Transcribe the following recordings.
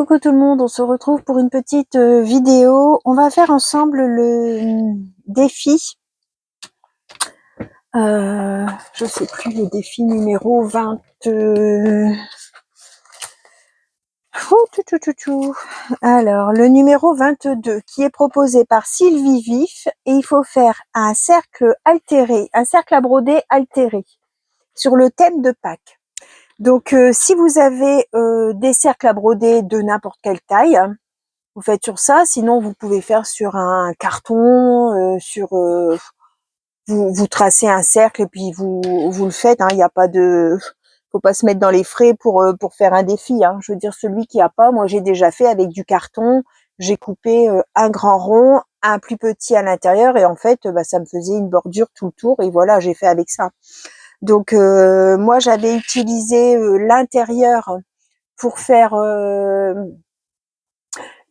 Coucou tout le monde, on se retrouve pour une petite vidéo. On va faire ensemble le défi. Je sais plus, le défi numéro 20. Alors, le numéro 22 qui est proposé par Sylvie Vif et il faut faire un cercle altéré, un cercle à broder altéré sur le thème de Pâques. Donc, si vous avez des cercles à broder de n'importe quelle taille, vous faites sur ça. Sinon, vous pouvez faire sur un carton, vous tracez un cercle et puis vous le faites. Il n'y a pas de, faut pas se mettre dans les frais pour faire un défi. Je veux dire, celui qui a pas, moi j'ai déjà fait avec du carton. J'ai coupé un grand rond, un plus petit à l'intérieur et en fait, ça me faisait une bordure tout le tour et voilà, j'ai fait avec ça. Donc moi j'avais utilisé l'intérieur pour faire le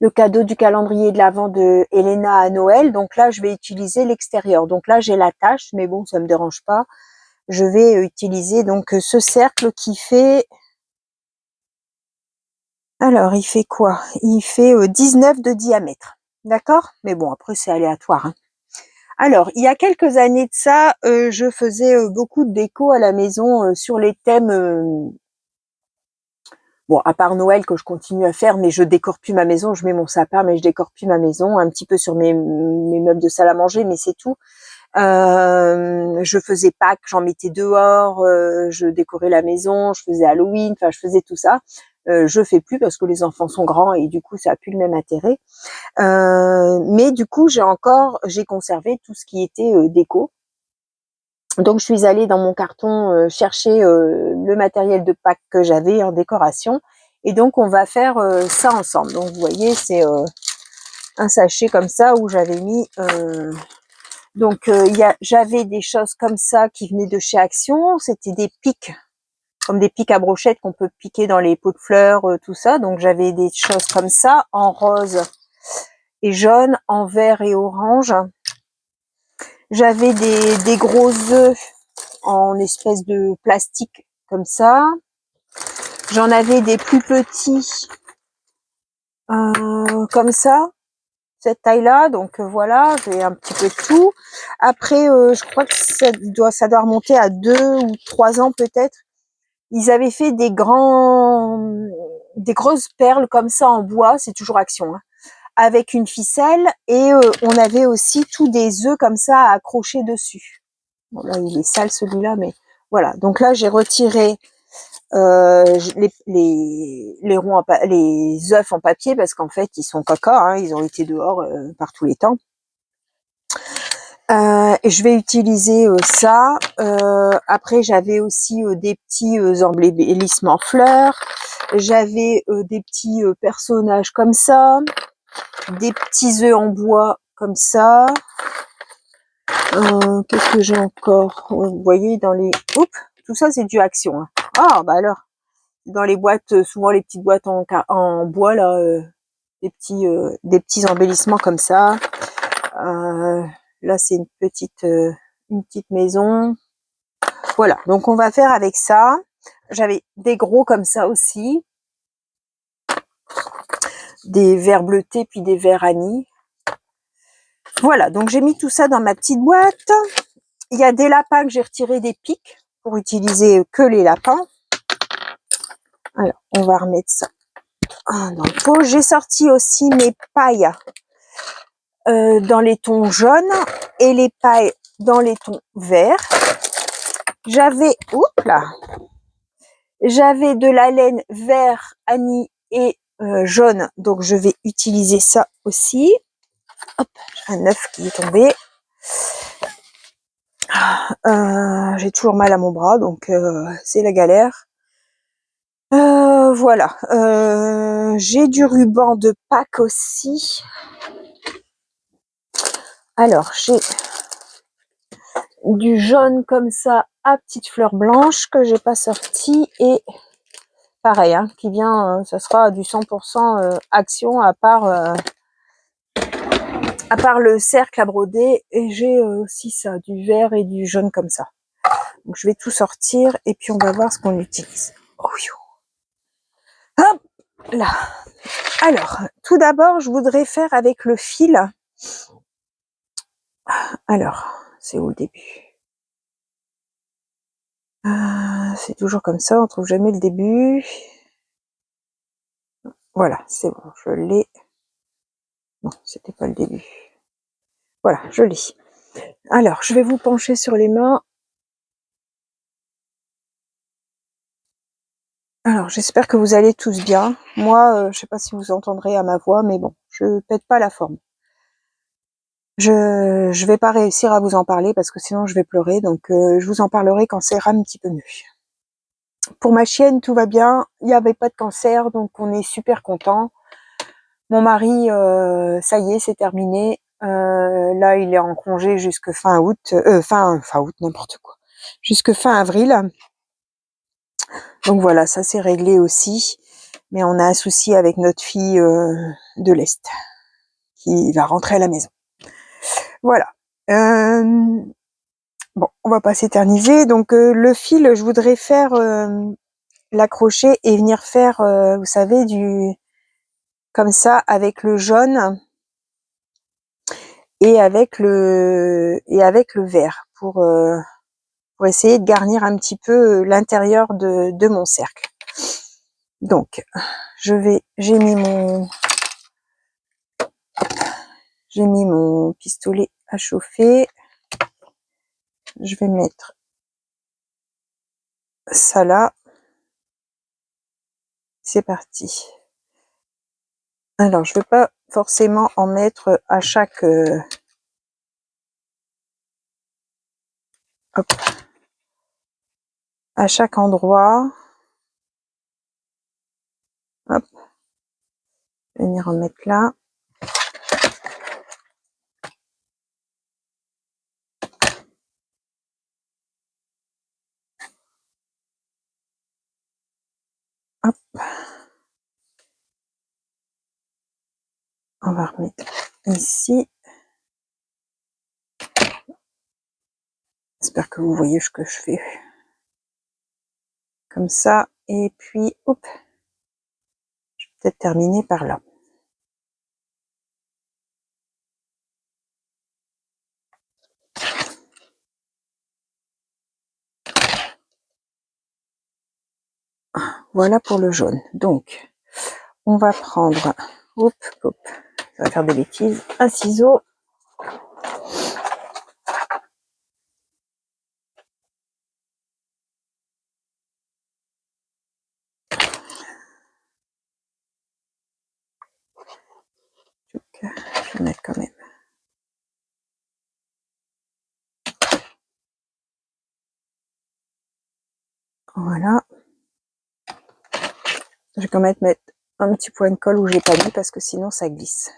cadeau du calendrier de l'Avent de Elena à Noël. Donc là, je vais utiliser l'extérieur. Donc là, j'ai la tâche, mais bon, ça me dérange pas. Je vais utiliser donc ce cercle qui fait... Alors, il fait quoi? Il fait 19 de diamètre. D'accord? Mais bon, après, c'est aléatoire. Alors, il y a quelques années de ça, je faisais beaucoup de déco à la maison sur les thèmes... Bon, à part Noël que je continue à faire, mais je décore plus ma maison. Je mets mon sapin, mais je décore plus ma maison. Un petit peu sur mes meubles de salle à manger, mais c'est tout. Je faisais Pâques, j'en mettais dehors. Je décorais la maison. Je faisais Halloween. Enfin, je faisais tout ça. Je fais plus parce que les enfants sont grands et du coup, ça a plus le même intérêt. Mais du coup, j'ai conservé tout ce qui était déco. Donc, je suis allée dans mon carton chercher le matériel de Pâques que j'avais en décoration. Et donc, on va faire ça ensemble. Donc, vous voyez, c'est un sachet comme ça où j'avais mis... donc, j'avais des choses comme ça qui venaient de chez Action. C'était des pics, comme des pics à brochettes qu'on peut piquer dans les pots de fleurs, tout ça. Donc, j'avais des choses comme ça, en rose et jaune, en vert et orange. J'avais des gros œufs en espèce de plastique comme ça. J'en avais des plus petits comme ça, cette taille-là. Donc voilà, j'ai un petit peu de tout. Après, je crois que ça doit remonter à 2 ou 3 ans peut-être. Ils avaient fait des grosses perles comme ça en bois, c'est toujours Action, avec une ficelle et on avait aussi tous des œufs comme ça à accrocher dessus. Bon là il est sale celui-là, mais voilà. Donc là j'ai retiré les œufs en papier parce qu'en fait ils sont caca, ils ont été dehors par tous les temps. Et je vais utiliser ça. Après j'avais aussi des petits embellissements fleurs. J'avais des petits personnages comme ça, des petits œufs en bois comme ça. Qu'est-ce que j'ai encore? Vous voyez dans les... Oups, tout ça c'est du Action. Ah bah alors, dans les boîtes, souvent les petites boîtes en bois là, des petits embellissements comme ça. Là c'est une petite maison. Voilà, donc on va faire avec ça. J'avais des gros comme ça aussi, des verts bleutés puis des verts anis. Voilà, donc j'ai mis tout ça dans ma petite boîte. Il y a des lapins que j'ai retiré des pics pour utiliser que les lapins. Alors, on va remettre ça dans le pot. J'ai sorti aussi mes pailles dans les tons jaunes et les pailles dans les tons verts. J'avais de la laine vert, anis et jaune, donc je vais utiliser ça aussi. Hop, un œuf qui est tombé. J'ai toujours mal à mon bras, donc c'est la galère. Voilà. J'ai du ruban de Pâques aussi. Alors, j'ai du jaune comme ça à petites fleurs blanches que j'ai pas sorti et pareil, qui vient, ça sera du 100% Action à part le cercle à broder. Et j'ai aussi ça, du vert et du jaune comme ça. Donc je vais tout sortir et puis on va voir ce qu'on utilise. Oh, hop là. Alors, tout d'abord, je voudrais faire avec le fil. Alors, c'est où le début? C'est toujours comme ça, on trouve jamais le début. Voilà, c'est bon, je l'ai. Non, c'était pas le début. Voilà, je l'ai. Alors, je vais vous pencher sur les mains. Alors, j'espère que vous allez tous bien. Moi, je sais pas si vous entendrez à ma voix, mais bon, je pète pas la forme. Je vais pas réussir à vous en parler parce que sinon je vais pleurer, donc je vous en parlerai quand ça ira un petit peu mieux. Pour ma chienne, tout va bien. Il n'y avait pas de cancer, donc on est super content. Mon mari, ça y est, c'est terminé. Là, il est en congé jusque fin août, fin août, n'importe quoi, jusque fin avril. Donc voilà, ça c'est réglé aussi. Mais on a un souci avec notre fille de l'Est qui va rentrer à la maison. Voilà. Bon, on va pas s'éterniser. Donc le fil, je voudrais faire l'accrocher et venir faire, vous savez, du comme ça avec le jaune et avec le vert pour essayer de garnir un petit peu l'intérieur de mon cercle. Donc, j'ai mis mon pistolet à chauffer. Je vais mettre ça là. C'est parti. Alors, je ne veux pas forcément en mettre à chaque endroit. Hop, venir en mettre là. Hop. On va remettre ici. J'espère que vous voyez ce que je fais. Comme ça. Et puis, hop. Je vais peut-être terminer par là. Voilà pour le jaune. Donc, on va prendre, hop, ça va faire des bêtises, un ciseau. Je vais mettre quand même. Voilà. Je vais quand même mettre un petit point de colle où j'ai pas mis parce que sinon ça glisse.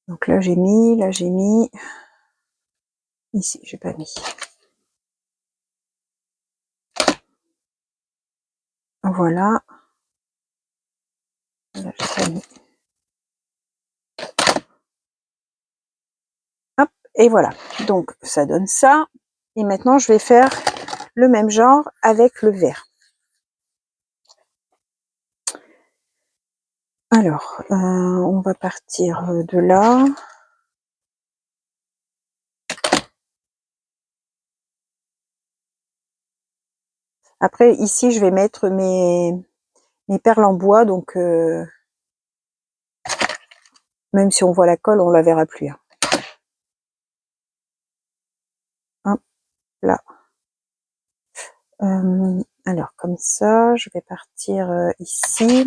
Donc là j'ai mis, ici j'ai pas mis. Voilà. Là j'ai pas mis. Hop, et voilà. Donc ça donne ça. Et maintenant je vais faire le même genre avec le vert. Alors, on va partir de là. Après, ici, je vais mettre mes perles en bois, donc même si on voit la colle, on la verra plus. Hein. Hop, là. Alors, comme ça, je vais partir ici.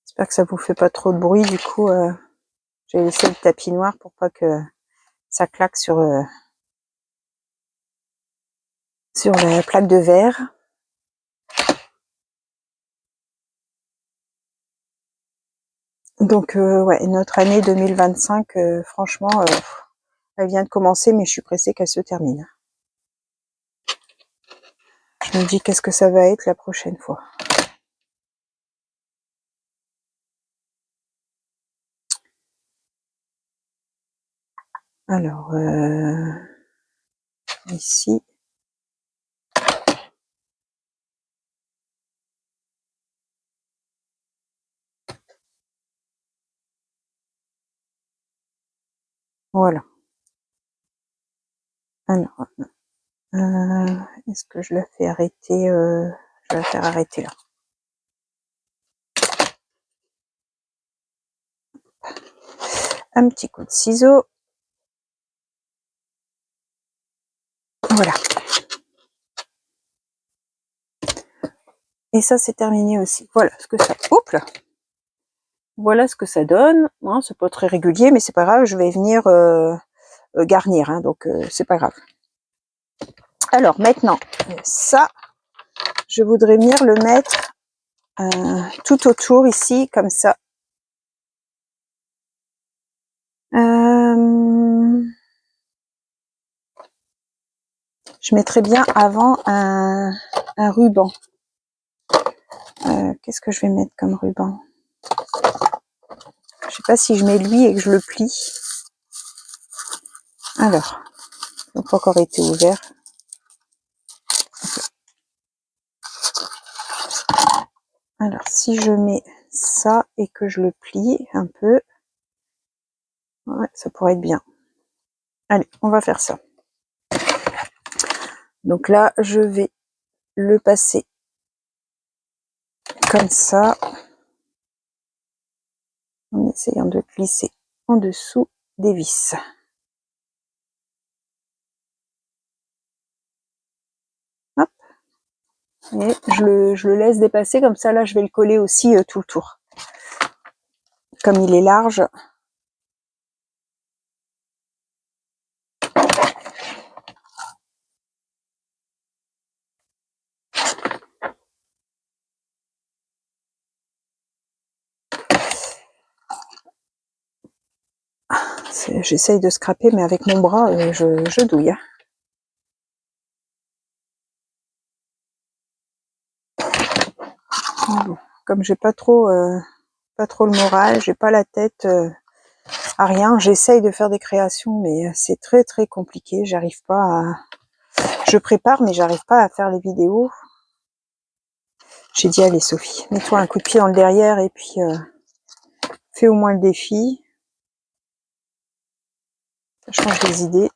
J'espère que ça vous fait pas trop de bruit. Du coup, j'ai laissé le tapis noir pour pas que ça claque sur la plaque de verre. Donc, ouais, notre année 2025, franchement, elle vient de commencer, mais je suis pressée qu'elle se termine. Je me dis qu'est-ce que ça va être la prochaine fois. Alors, ici, Voilà. Alors, est-ce que je la fais arrêter je vais la faire arrêter là. Un petit coup de ciseau. Voilà. Et ça, c'est terminé aussi. Voilà ce que ça... Oups là. Voilà ce que ça donne. Hein, c'est pas très régulier, mais c'est pas grave. Je vais venir garnir, hein, donc c'est pas grave. Alors maintenant, ça, je voudrais venir le mettre tout autour ici, comme ça. Je mettrais bien avant un ruban. Qu'est-ce que je vais mettre comme ruban? Je sais pas si je mets lui et que je le plie. Alors, il n'a pas encore été ouvert. Alors, si je mets ça et que je le plie un peu, ouais, ça pourrait être bien. Allez, on va faire ça. Donc là, je vais le passer comme ça, en essayant de glisser en dessous des vis. Hop. Et je le laisse dépasser, comme ça, là, je vais le coller aussi tout le tour. Comme il est large. J'essaye de scraper, mais avec mon bras, je douille. Hein. Bon, comme j'ai pas trop le moral, j'ai pas la tête à rien. J'essaye de faire des créations, mais c'est très très compliqué. J'arrive pas à... Je prépare, mais j'arrive pas à faire les vidéos. J'ai dit, allez Sophie, mets-toi un coup de pied dans le derrière et puis fais au moins le défi. Ça change les idées.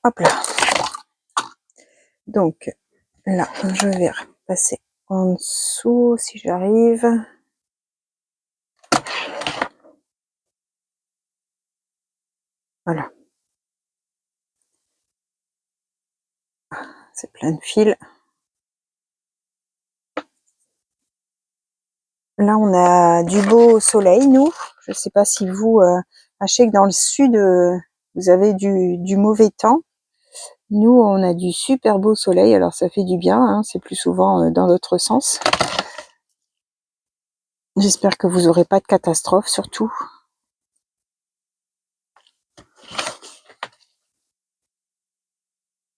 Hop là. Donc là, je vais passer en dessous si j'arrive. Voilà. C'est plein de fils. Là, on a du beau soleil, nous. Je ne sais pas si vous... je sais que dans le sud, vous avez du mauvais temps. Nous, on a du super beau soleil, alors ça fait du bien. Hein, c'est plus souvent dans l'autre sens. J'espère que vous n'aurez pas de catastrophe, surtout.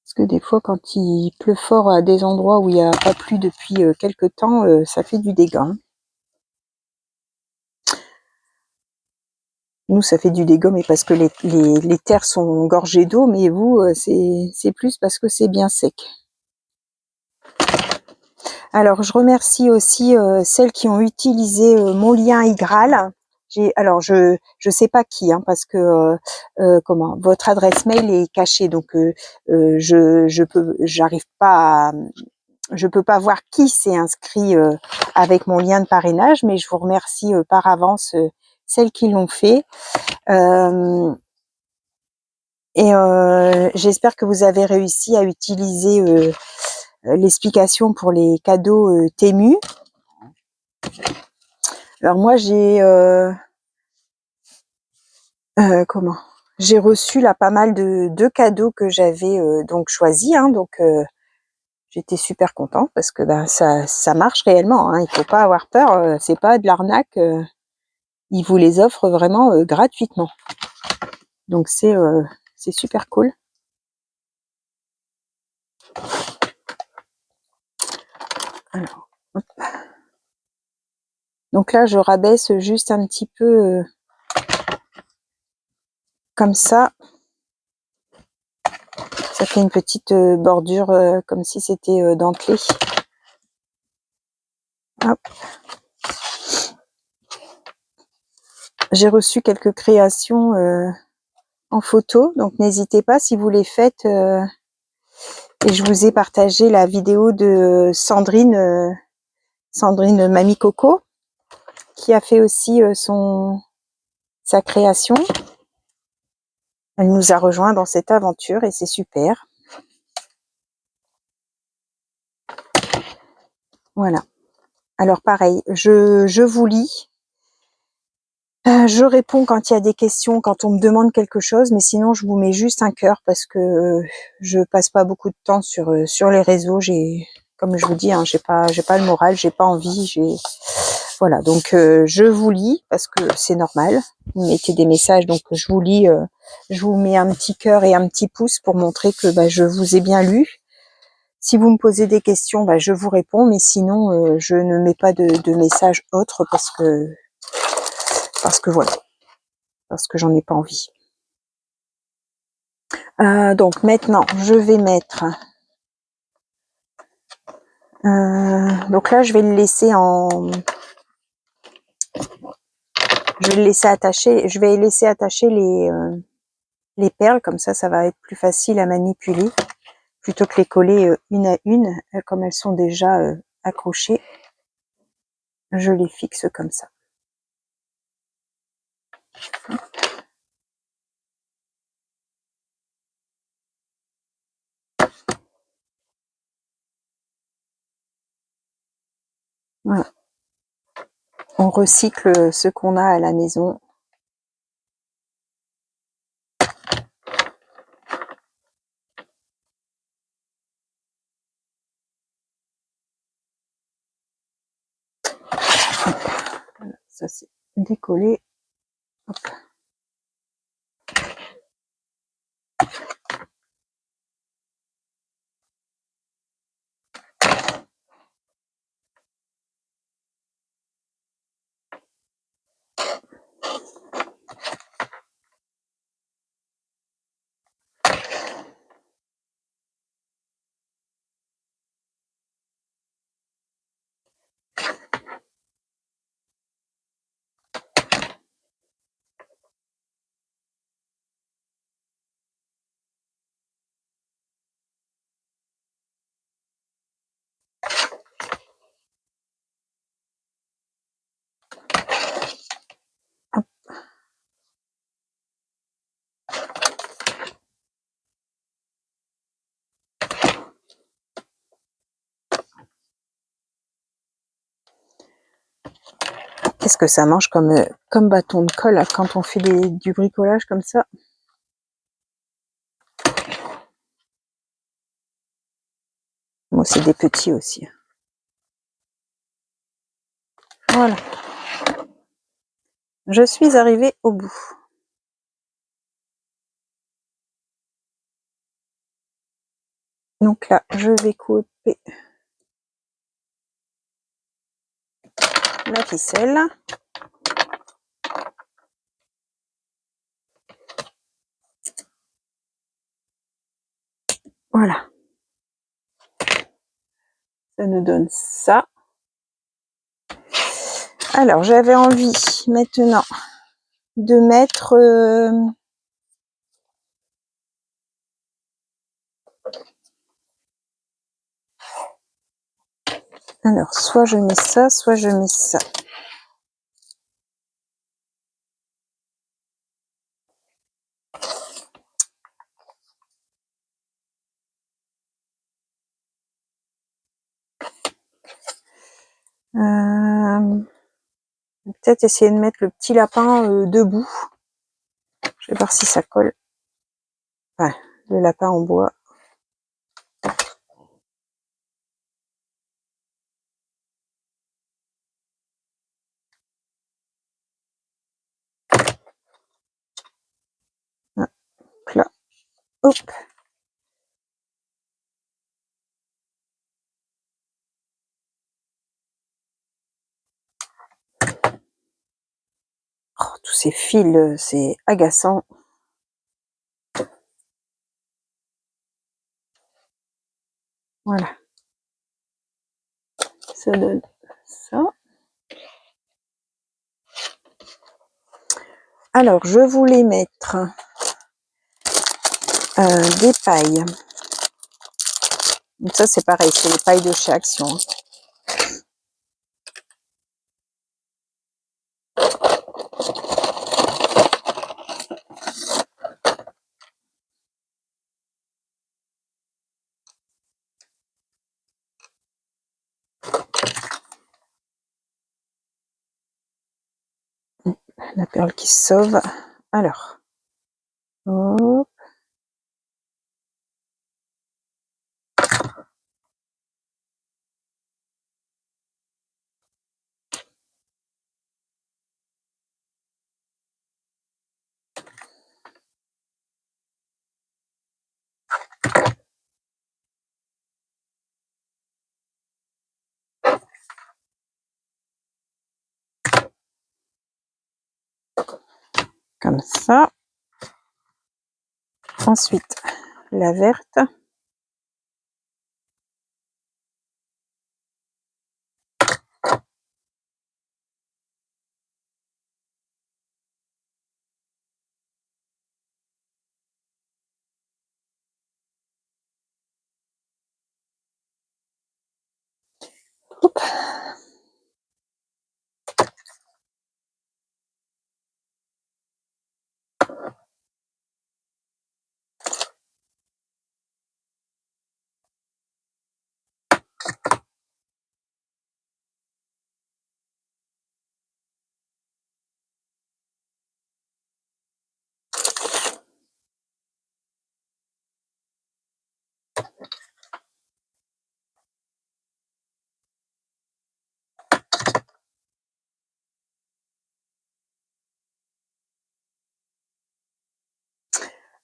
Parce que des fois, quand il pleut fort à des endroits où il n'y a pas plu depuis quelques temps, ça fait du dégât. Hein. Nous, ça fait du dégât, mais parce que les terres sont gorgées d'eau, mais vous, c'est plus parce que c'est bien sec. Alors, je remercie aussi celles qui ont utilisé mon lien iGraal. Alors, je sais pas qui, hein, parce que comment votre adresse mail est cachée, donc je peux pas voir qui s'est inscrit avec mon lien de parrainage, mais je vous remercie par avance celles qui l'ont fait. Et j'espère que vous avez réussi à utiliser l'explication pour les cadeaux Temu. Alors moi j'ai comment j'ai reçu là pas mal de cadeaux que j'avais donc choisis, hein, donc j'étais super contente parce que ben, ça marche réellement, hein, il faut pas avoir peur, c'est pas de l'arnaque, ils vous les offrent vraiment gratuitement, donc c'est super cool. Alors, hop. Donc là je rabaisse juste un petit peu comme ça fait une petite bordure comme si c'était dentelé. Hop. J'ai reçu quelques créations en photo, donc n'hésitez pas si vous les faites. Et je vous ai partagé la vidéo de Sandrine, Sandrine Mamie Coco, qui a fait aussi sa création. Elle nous a rejoint dans cette aventure et c'est super. Voilà. Alors pareil, je vous lis. Je réponds quand il y a des questions, quand on me demande quelque chose, mais sinon je vous mets juste un cœur parce que je passe pas beaucoup de temps sur les réseaux. Comme je vous dis, hein, j'ai pas le moral, j'ai pas envie, voilà. Donc je vous lis parce que c'est normal. Vous mettez des messages, donc je vous lis. Je vous mets un petit cœur et un petit pouce pour montrer que je vous ai bien lu. Si vous me posez des questions, je vous réponds, mais sinon je ne mets pas de messages autres parce que voilà. Parce que j'en ai pas envie. Donc maintenant, je vais mettre. Donc là, je vais le laisser je vais le laisser attacher. Je vais laisser attacher les perles, comme ça va être plus facile à manipuler plutôt que les coller une à une, comme elles sont déjà accrochées. Je les fixe comme ça. Voilà. On recycle ce qu'on a à la maison. Voilà, ça c'est décollé. Hop. Hop. Qu'est-ce que ça mange comme bâton de colle quand on fait du bricolage comme ça? Bon, c'est des petits aussi. Voilà. Je suis arrivée au bout. Donc là, je vais couper la ficelle. Voilà. Ça nous donne ça. Alors, j'avais envie maintenant de mettre... alors, soit je mets ça, soit je mets ça. Peut-être essayer de mettre le petit lapin debout. Je vais voir si ça colle. Ouais, le lapin en bois. Là. Hop. Oh, tous ces fils, c'est agaçant. Voilà. Ça donne ça. Alors, je voulais mettre des pailles. Donc ça, c'est pareil, c'est les pailles de chez Action. La perle qui se sauve. Alors, hop. Comme ça. Ensuite, la verte. Hop.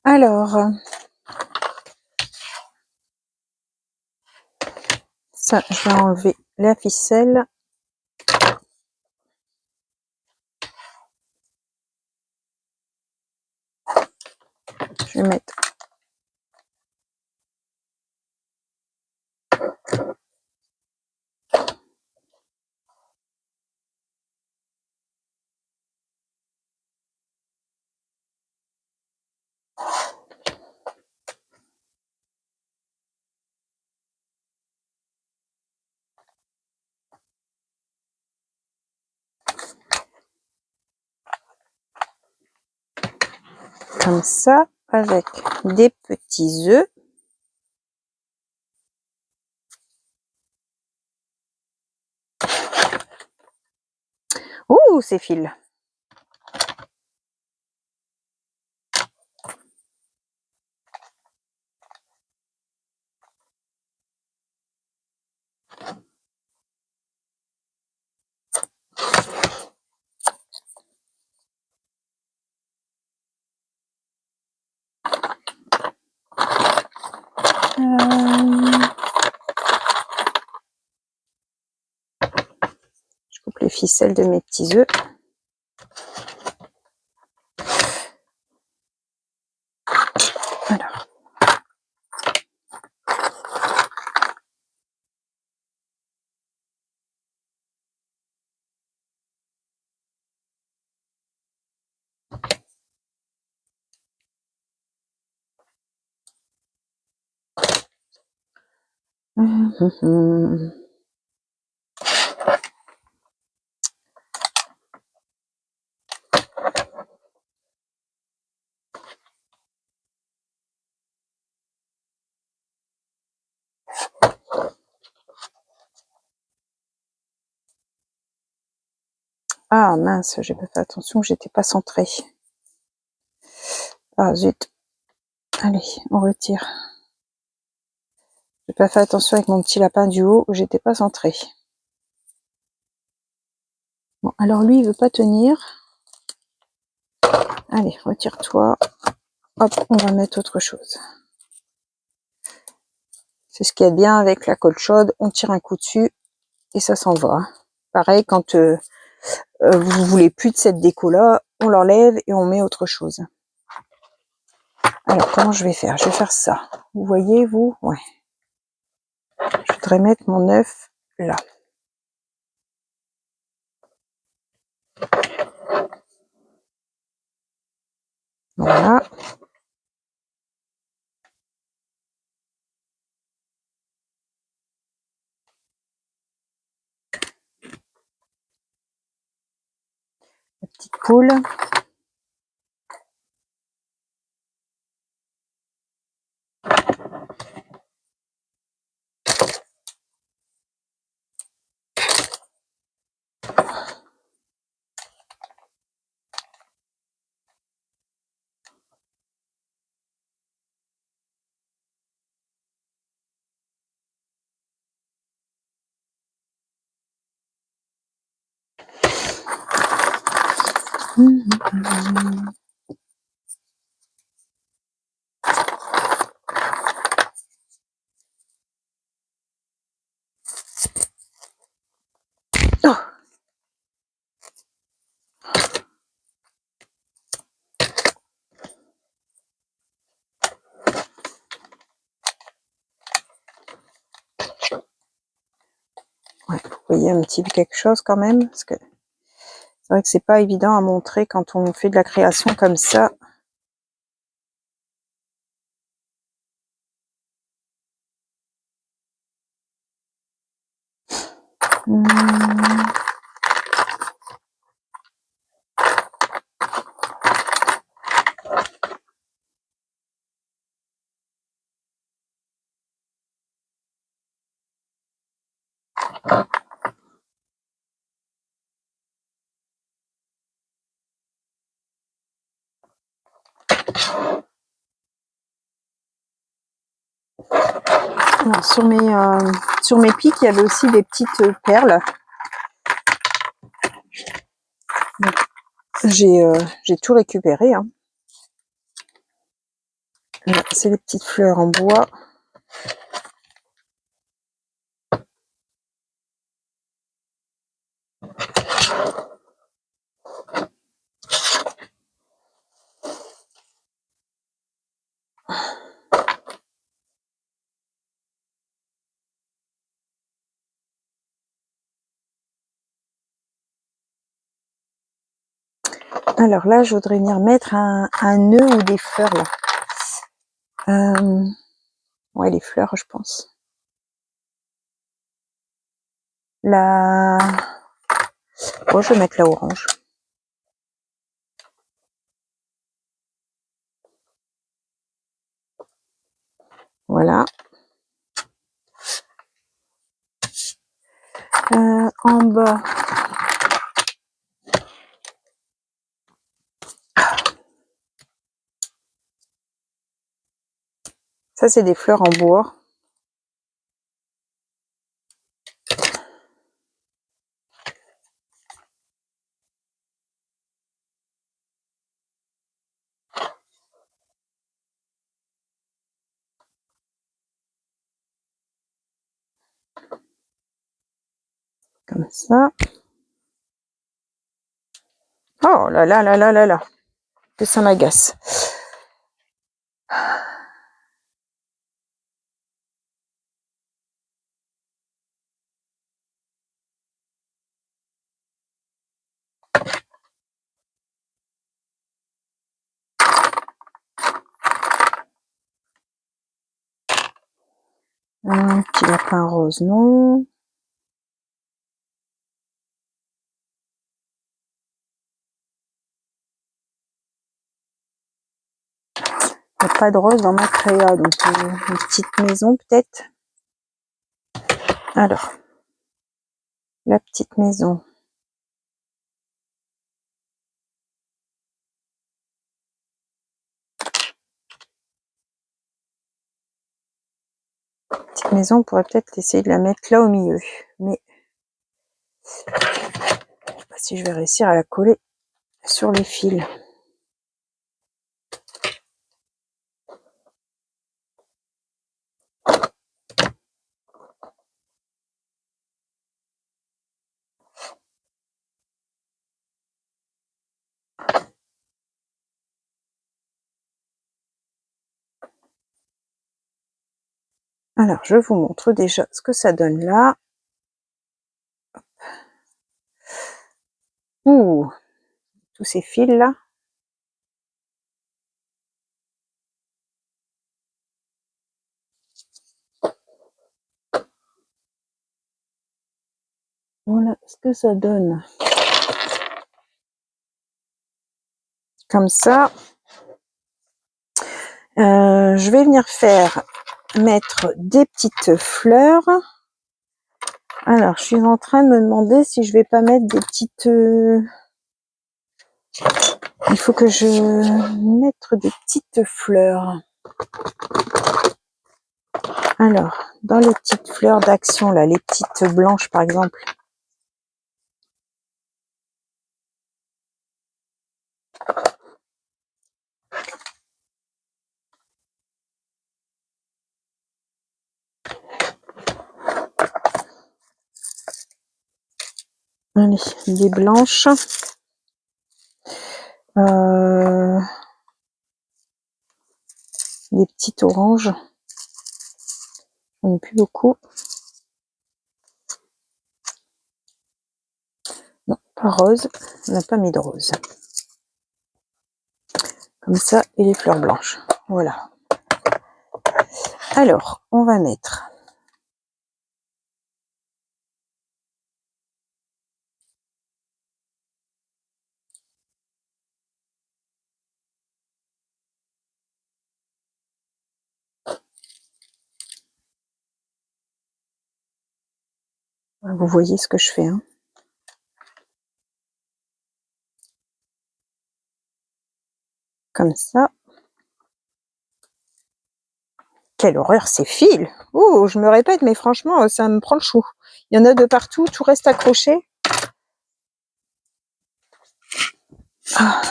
Alors, ça, je vais enlever la ficelle. Je vais mettre comme ça avec des petits œufs. Ouh, c'est fil. Je coupe les ficelles de mes petits œufs. Alors. Ah mince, j'ai pas fait attention, j'étais pas centrée. Ah zut. Allez, on retire. J'ai pas fait attention avec mon petit lapin du haut, j'étais pas centrée. Bon, alors lui, il veut pas tenir. Allez, retire-toi. Hop, on va mettre autre chose. C'est ce qu'il y a de bien avec la colle chaude. On tire un coup dessus et ça s'en va. Pareil, quand vous voulez plus de cette déco-là, on l'enlève et on met autre chose. Alors, comment je vais faire? Je vais faire ça. Vous voyez, vous? Ouais. Je voudrais mettre mon œuf là. Voilà. La petite poule. Oh. Ouais, vous voyez un petit peu quelque chose quand même, parce que c'est vrai que c'est pas évident à montrer quand on fait de la création comme ça. Alors, sur mes pics, il y avait aussi des petites perles. J'ai tout récupéré. Hein. C'est des petites fleurs en bois. Alors là, je voudrais venir mettre un nœud ou des fleurs là. Ouais, les fleurs, je pense. Oh, je vais mettre la orange. Voilà. En bas. Ça, c'est des fleurs en bois. Comme ça. Oh là là là là là là. Que ça m'agace. Un petit lapin rose, non. Il n'y a pas de rose dans ma créa, donc une petite maison peut-être. Alors, la petite maison. Petite maison, on pourrait peut-être essayer de la mettre là au milieu. Mais je sais pas si je vais réussir à la coller sur les fils. Alors, je vous montre déjà ce que ça donne là. Ouh, tous ces fils là. Voilà ce que ça donne. Comme ça. Je vais venir mettre des petites fleurs. Alors, je suis en train de me demander si je vais pas mettre des petites... Il faut que je mette des petites fleurs. Alors, dans les petites fleurs d'action, là, les petites blanches, par exemple. Allez, des blanches. Des petites oranges. On n'est plus beaucoup. Non, pas rose. On n'a pas mis de rose. Comme ça, et les fleurs blanches. Voilà. Alors, on va mettre... Vous voyez ce que je fais, hein. Comme ça. Quelle horreur, ces fils! Oh, je me répète, mais franchement, ça me prend le chou. Il y en a de partout, tout reste accroché. Ah.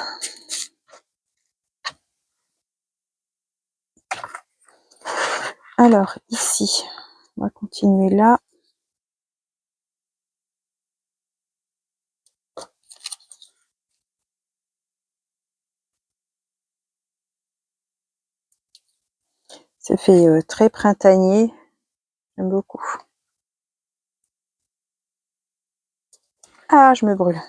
Alors, ici, on va continuer là. Ça fait très printanier. J'aime beaucoup. Ah, je me brûle.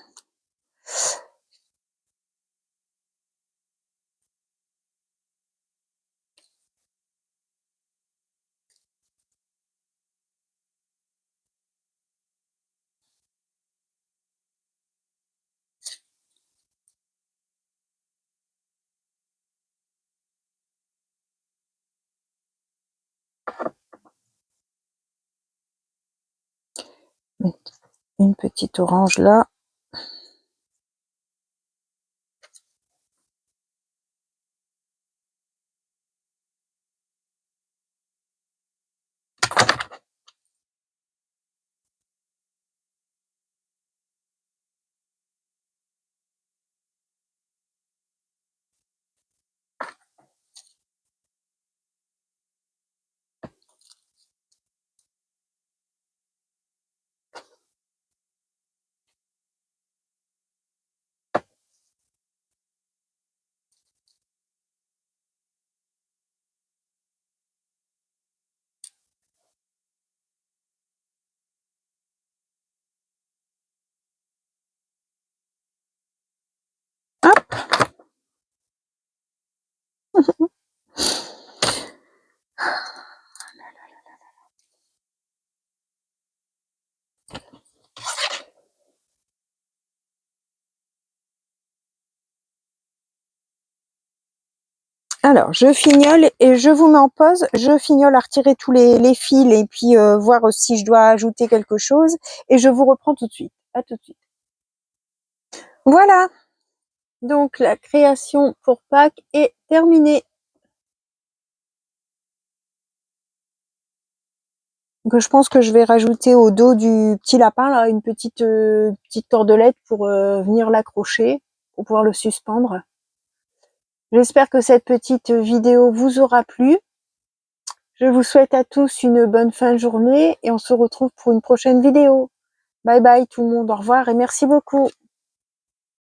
Une petite orange là. Hop. Alors, je fignole et je vous mets en pause. Je fignole à retirer tous les fils et puis voir si je dois ajouter quelque chose. Et je vous reprends tout de suite. À tout de suite. Voilà. Donc, la création pour Pâques est terminée. Donc, je pense que je vais rajouter au dos du petit lapin là une petite cordelette pour venir l'accrocher, pour pouvoir le suspendre. J'espère que cette petite vidéo vous aura plu. Je vous souhaite à tous une bonne fin de journée et on se retrouve pour une prochaine vidéo. Bye bye tout le monde, au revoir et merci beaucoup.